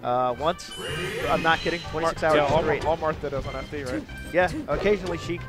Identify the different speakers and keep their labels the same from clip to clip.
Speaker 1: Once. I'm not kidding. 26 hours straight.
Speaker 2: All Martha does on FD, right?
Speaker 1: Yeah, occasionally Sheik.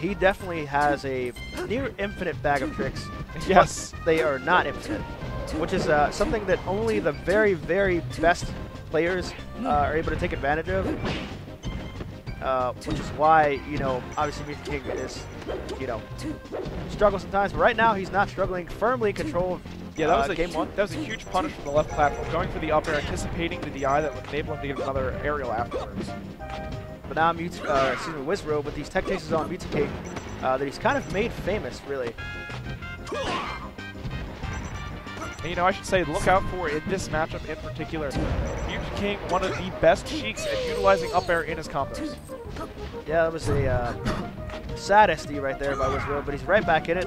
Speaker 1: He definitely has a near infinite bag of tricks.
Speaker 2: Yes.
Speaker 1: They are not infinite, which is something that only the very, very best players are able to take advantage of. Which is why, you know, obviously Mew2king is, you know, struggles sometimes. But right now, he's not struggling. Firmly in control of
Speaker 2: Yeah, that was
Speaker 1: game one.
Speaker 2: That was a huge punish from the left platform, going for the up air, anticipating the DI that would enable him to get another aerial afterwards.
Speaker 1: But now Wizzrobe with these tech chases on Mew2king that he's kind of made famous, really.
Speaker 2: And, you know, I should say, look out for, in this matchup in particular, Mew2king, one of the best Sheiks at utilizing up air in his combos.
Speaker 1: Yeah, that was a sad SD right there by Wizzrobe, but he's right back in it.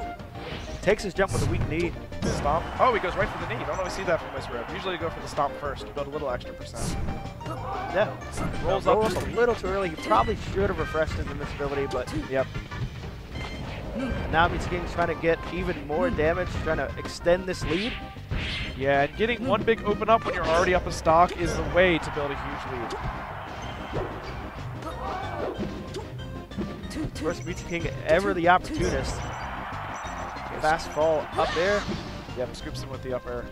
Speaker 1: Takes his jump with a weak knee.
Speaker 2: Stomp. Oh, he goes right for the knee. You don't always see that from Wizzrobe. Usually you go for the stomp first to build a little extra percent.
Speaker 1: Yeah.
Speaker 2: Rolls
Speaker 1: up
Speaker 2: up
Speaker 1: a little too early. He probably should have refreshed his invincibility, but
Speaker 2: yep.
Speaker 1: Now Mew2king's trying to get even more damage, trying to extend this lead.
Speaker 2: Yeah, and getting one big open up when you're already up a stock is the way to build a huge lead.
Speaker 1: Of course, Mew2king, ever the opportunist. Fast fall up there.
Speaker 2: Yep, scoops him with the up air.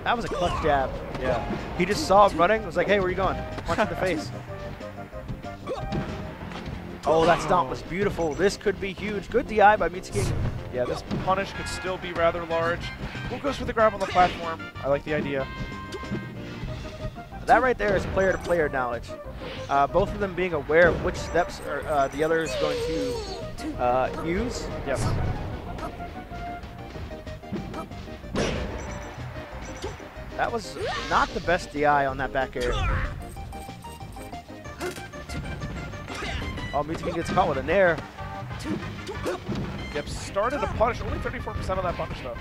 Speaker 1: That was a clutch jab.
Speaker 2: Yeah.
Speaker 1: He just saw him running, was like, hey, where you going? Punch in the face. Oh, that stomp was beautiful. This could be huge. Good DI by Mew2king.
Speaker 2: Yeah, this punish could still be rather large. Who goes for the grab on the platform? I like the idea.
Speaker 1: That right there is player-to-player knowledge. Both of them being aware of which steps are, the other is going to use.
Speaker 2: Yes.
Speaker 1: That was not the best DI on that back air. Oh, Mew2king gets caught with a nair.
Speaker 2: Yep, started a punish. Only 34% on that punish, though.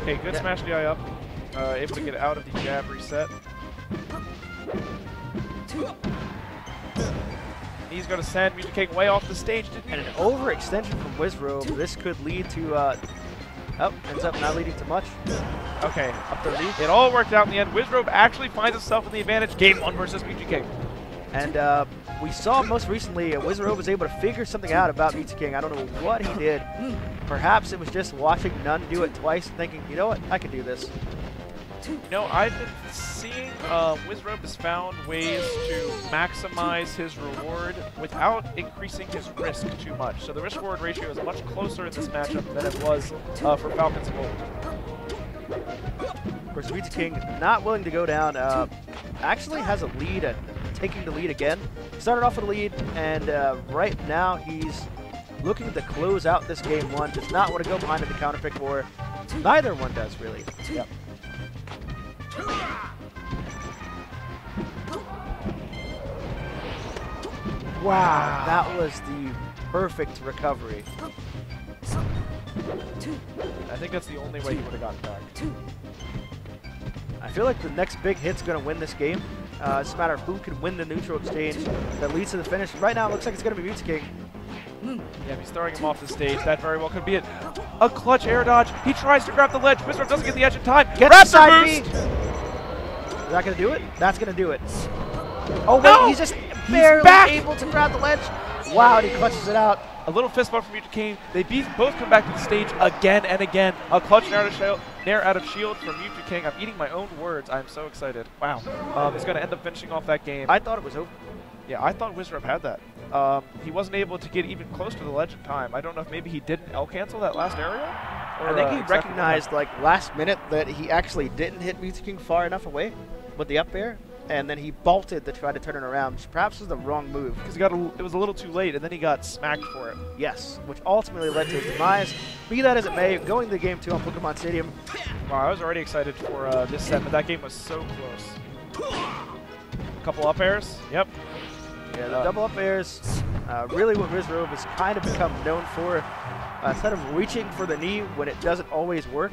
Speaker 2: Okay, good smash DI up. Able to get out of the jab reset. He's going to send Mew2king way off the stage.
Speaker 1: And an overextension from Wizzrobe. This could lead to, ends up not leading to much.
Speaker 2: Okay, up the lead. It all worked out in the end. Wizzrobe actually finds himself in the advantage. Game 1 versus Mew2king.
Speaker 1: And we saw most recently Wizzrobe was able to figure something out about Mew2king. I don't know what he did. Perhaps it was just watching None do it twice and thinking, you know what, I can do this.
Speaker 2: You know, I've been seeing Wizzrobe has found ways to maximize his reward without increasing his risk too much. So the risk-reward ratio is much closer in this matchup than it was for Falcon's Gold.
Speaker 1: Of course, Mew2king not willing to go down. Actually has a lead at taking the lead again. Started off with a lead, and right now he's looking to close out this game one. Does not want to go behind in the counter pick war. Neither one does, really. Yep. Wow, that was the perfect recovery.
Speaker 2: I think that's the only way he would have gotten back.
Speaker 1: I feel like the next big hit's going to win this game. It's a matter of who can win the neutral exchange that leads to the finish. Right now, it looks like it's going to be Mew2king.
Speaker 2: Yeah, if he's throwing him off the stage, that very well could be it. A clutch air dodge. He tries to grab the ledge. Wizzrobe doesn't get the edge in time.
Speaker 1: Grabs the side B. Is that going to do it? That's going to do it. Oh, wait,
Speaker 2: no!
Speaker 1: He's just barely able to grab the ledge. Wow, and he clutches it out.
Speaker 2: A little fist bump from Mew2king. They both come back to the stage again and again. A clutch nair out of shield from Mew2king. I'm eating my own words. I'm so excited. Wow. He's going to end up finishing off that game.
Speaker 1: I thought it was over.
Speaker 2: Yeah, I thought Wizzrobe had that. He wasn't able to get even close to the ledge in time. I don't know if maybe he didn't L cancel that last area. Or,
Speaker 1: I think he recognized, like, last minute that he actually didn't hit Mew2king far enough away with the up air, and then he bolted to try to turn it around, which perhaps was the wrong move.
Speaker 2: Because it was a little too late, and then he got smacked for it.
Speaker 1: Yes, which ultimately led to his demise. Be that as it may, going to game 2 on Pokemon Stadium.
Speaker 2: Wow, I was already excited for this set, but that game was so close. A couple up airs. Yep.
Speaker 1: Yeah, the double up airs, really what Wizzrobe has kind of become known for. Instead of reaching for the knee when it doesn't always work,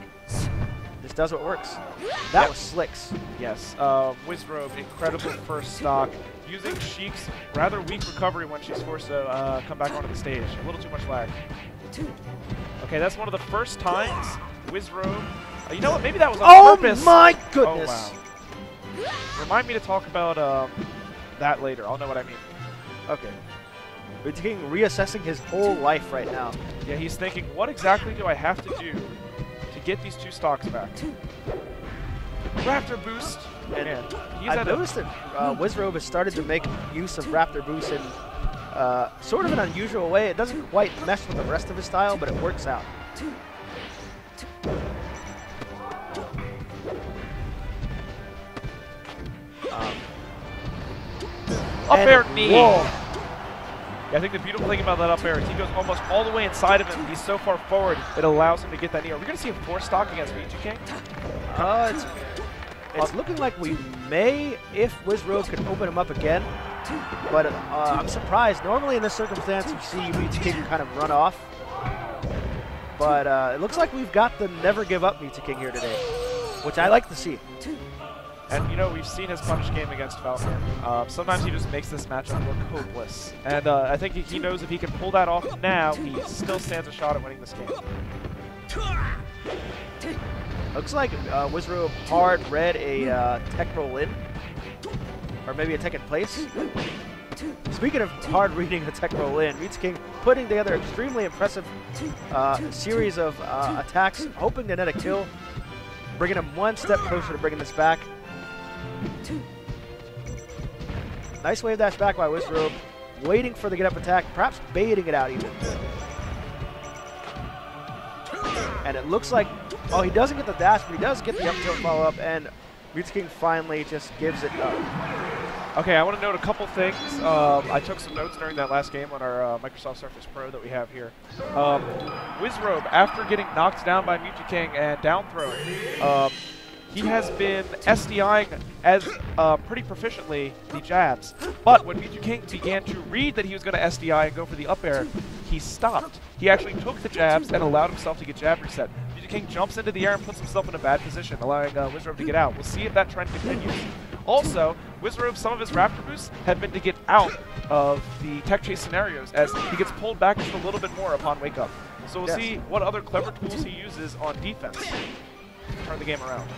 Speaker 1: just does what works. That was slicks.
Speaker 2: Yes, Wizzrobe, incredible first stock. Using Sheik's rather weak recovery when she's forced to come back onto the stage. A little too much lag. Okay, that's one of the first times Wizzrobe. You know what? Maybe that was on
Speaker 1: Oh
Speaker 2: purpose.
Speaker 1: my goodness!
Speaker 2: Oh, wow. Remind me to talk about that later. I'll know what I mean.
Speaker 1: Okay. Mew2king reassessing his whole life right now.
Speaker 2: Yeah, he's thinking, what exactly do I have to do to get these 2 stocks back? Raptor boost.
Speaker 1: And
Speaker 2: Man,
Speaker 1: I noticed that Wizzrobe has started to make use of Raptor boost in sort of an unusual way. It doesn't quite mesh with the rest of his style, but it works out.
Speaker 2: Up air knee.
Speaker 1: Whoa.
Speaker 2: Yeah, I think the beautiful thing about that up air is he goes almost all the way inside of him. He's so far forward, it allows him to get that knee. Are we going to see a 4 stock against Mew2king?
Speaker 1: It's looking like we may, if Wizzrobe can open him up again. But I'm surprised. Normally in this circumstance, you see Mew2king kind of run off. But it looks like we've got the never give up Mew2king here today, which I like to see.
Speaker 2: And, you know, we've seen his punish game against Falcon. Sometimes he just makes this matchup look hopeless. And I think he knows if he can pull that off now, he still stands a shot at winning this game.
Speaker 1: Looks like Wizzrobe hard read a tech roll in. Or maybe a tech in place. Speaking of hard reading a tech roll in, Mew2king putting together an extremely impressive series of attacks, hoping to net a kill, bringing him one step closer to bringing this back. Nice wave dash back by Wizzrobe, waiting for the get up attack, perhaps baiting it out even. And it looks like, oh, he doesn't get the dash, but he does get the up tilt follow up, and Mew2king finally just gives it up.
Speaker 2: Okay, I want to note a couple things. I took some notes during that last game on our Microsoft Surface Pro that we have here. Wizzrobe, after getting knocked down by Mew2king and down thrown, he has been SDIing as pretty proficiently the jabs. But when Mew2king began to read that he was going to SDI and go for the up air, he stopped. He actually took the jabs and allowed himself to get jab reset. Mew2king jumps into the air and puts himself in a bad position, allowing Wizzrobe to get out. We'll see if that trend continues. Also, Wizzrobe, some of his Raptor boosts have been to get out of the tech chase scenarios as he gets pulled back just a little bit more upon wake up. So we'll see what other clever tools he uses on defense to turn the game around.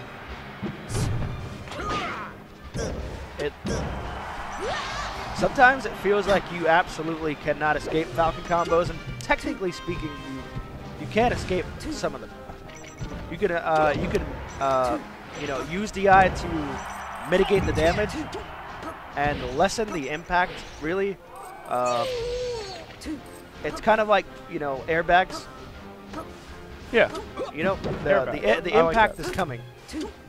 Speaker 1: Sometimes it feels like you absolutely cannot escape Falcon combos, and technically speaking, you can't escape some of them. You can you know, use DI to mitigate the damage and lessen the impact. Really, it's kind of like, you know, airbags.
Speaker 2: Yeah.
Speaker 1: You know, the impact is coming,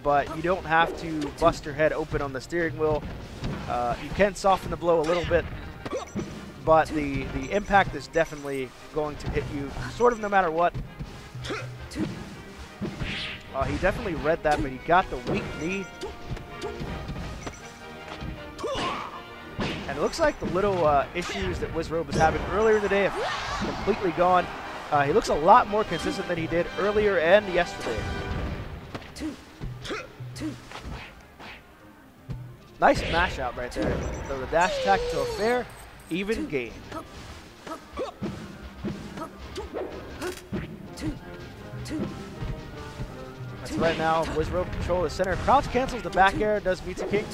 Speaker 1: but you don't have to bust your head open on the steering wheel. You can soften the blow a little bit, but the impact is definitely going to hit you sort of no matter what. He definitely read that, but he got the weak knee. And it looks like the little issues that Wizzrobe was having earlier in the day have completely gone. He looks a lot more consistent than he did earlier and yesterday. Nice mash out right there. So the dash attack to a fair, even game. That's right now. Wizzrobe control the center. Crouch cancels the back air. Does Mew2king.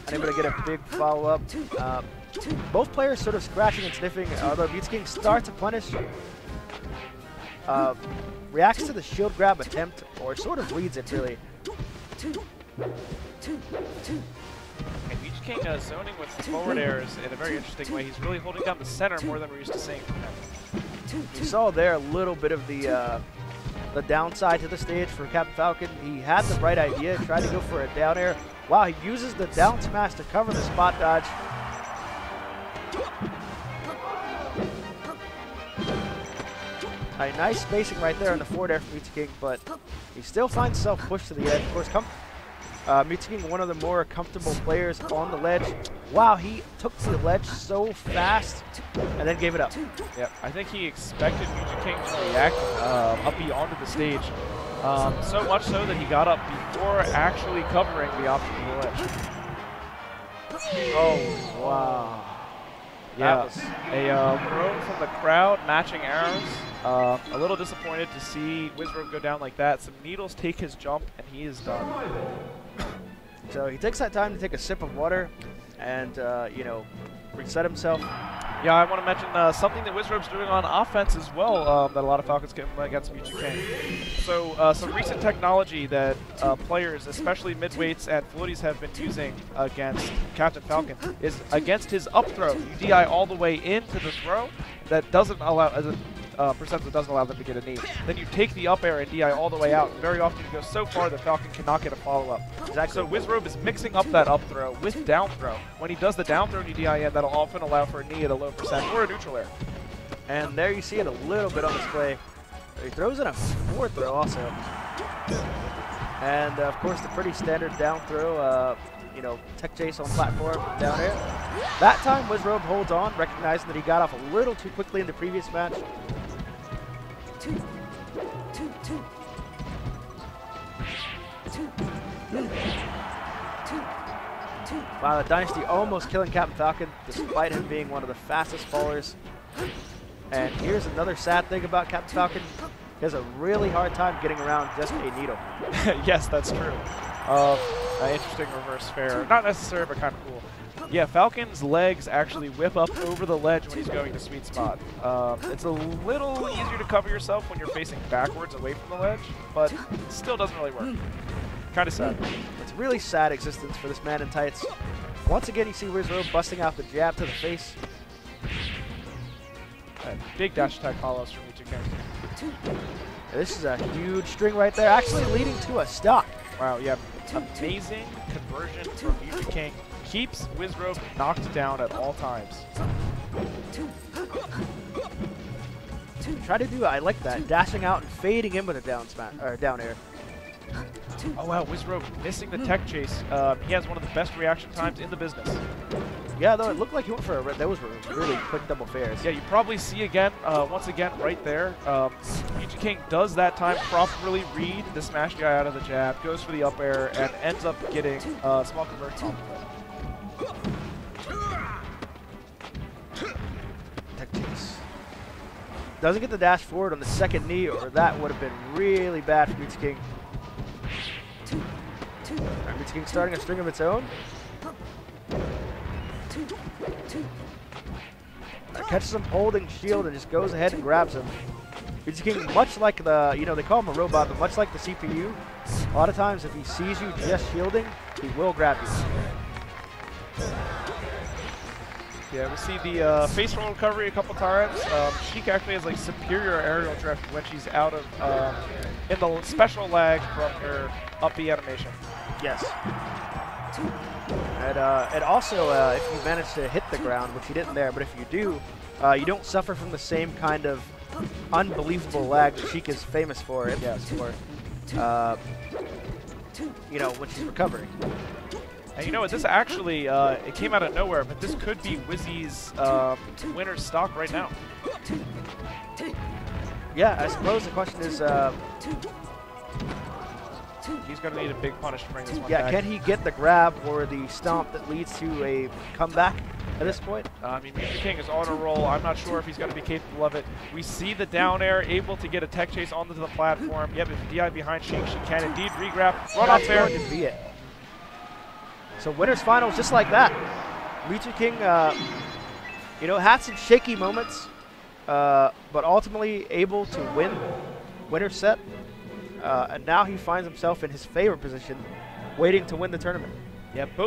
Speaker 1: Unable to get a big follow up. Both players sort of scratching and sniffing. Although Mew2king starts to punish. Reacts to the shield grab attempt, or sort of reads it really.
Speaker 2: And Mew2king zoning with forward airs in a very interesting way. He's really holding down the center more than we're used to seeing from him.
Speaker 1: You saw there a little bit of the downside to the stage for Captain Falcon. He had the right idea, tried to go for a down air. Wow, he uses the down smash to cover the spot dodge. A nice spacing right there on the forward air for Mew2king, but he still finds himself pushed to the edge. Of course, Mew2king, one of the more comfortable players on the ledge. Wow, he took to the ledge so fast and then gave it up.
Speaker 2: Yep, I think he expected Mew2king to react up onto the stage. So much so that he got up before actually covering the option to the ledge.
Speaker 1: Oh, wow.
Speaker 2: Yeah,
Speaker 1: That was
Speaker 2: a throw from the crowd, matching arrows. A little disappointed to see Wizzrobe go down like that. Some needles take his jump, and he is done.
Speaker 1: so he takes that time to take a sip of water and, you know, reset himself.
Speaker 2: Yeah, I want to mention something that Wizzrobe's doing on offense as well that a lot of Falcons get against Mew2king. So some recent technology that players, especially midweights and floaties, have been using against Captain Falcon is against his up throw. You DI all the way into the throw. That doesn't allow, as a percent that doesn't allow them to get a knee. Then you take the up air and DI all the way out. Very often you go so far that Falcon cannot get a follow-up. Exactly. So Wizzrobe is mixing up that up throw with down throw. When he does the down throw and you DI in, that'll often allow for a knee at a low percent or a neutral air.
Speaker 1: And there you see it a little bit on display. He throws in a forward throw also. And of course the pretty standard down throw, you know, tech chase on platform down air. That time Wizzrobe holds on, recognizing that he got off a little too quickly in the previous match. Wow, the Dynasty almost killing Captain Falcon, despite him being one of the fastest fallers. And here's another sad thing about Captain Falcon. He has a really hard time getting around just a needle.
Speaker 2: Yes, that's true. Interesting reverse fair. Not necessary, but kind of cool. Yeah, Falcon's legs actually whip up over the ledge when he's going to sweet spot. It's a little easier to cover yourself when you're facing backwards away from the ledge, but it still doesn't really work. Kind of sad.
Speaker 1: It's a really sad existence for this man in tights. Once again, you see Wizzrobe busting out the jab to the face.
Speaker 2: Big dash attack follows from Mew2king.
Speaker 1: This is a huge string right there, actually leading to a stock.
Speaker 2: Wow, yeah. Amazing conversion from Mew2king. Keeps Wizzrobe knocked down at all times.
Speaker 1: Try to do, I like that, dashing out and fading in with a down smash, or down air.
Speaker 2: Oh wow, Wizzrobe missing the tech chase. He has one of the best reaction times in the business.
Speaker 1: Yeah, though it looked like he went for those were really quick double fairs.
Speaker 2: Yeah, you probably see again, once again, right there. Mew2king does that time properly read the smash guy out of the jab, goes for the up air, and ends up getting a small conversion off of it.
Speaker 1: Tech chase. Doesn't get the dash forward on the second knee, or that would have been really bad for Mew2king. Mew2king starting a string of its own. Catches him holding shield and just goes ahead and grabs him. Mew2king, much like the, you know, they call him a robot, but much like the CPU, a lot of times if he sees you just shielding, he will grab you.
Speaker 2: Yeah, we see the face roll recovery a couple times. Sheik actually has like superior aerial drift when she's out of in the special lag from her up B animation.
Speaker 1: Yes. And also, if you manage to hit the ground, which you didn't there, but if you do, you don't suffer from the same kind of unbelievable lag that Sheik is famous for. Yes, for you know, when she's recovering.
Speaker 2: And you know what, this actually, it came out of nowhere, but this could be Wizzy's winner's stock right now.
Speaker 1: Yeah, I suppose the question is...
Speaker 2: he's going to need a big punish to bring this one back.
Speaker 1: Yeah, can he get the grab or the stomp that leads to a comeback at this point?
Speaker 2: I mean, Mew2king is on a roll. I'm not sure if he's going to be capable of it. We see the down air, able to get a tech chase onto the platform. Yep, if DI behind Sheik, she can indeed regrab. Run up there.
Speaker 1: That's going to be it. So winners finals just like that. Mew2king, you know, had some shaky moments, but ultimately able to win winner set. And now he finds himself in his favorite position, waiting to win the tournament.
Speaker 2: Yeah, both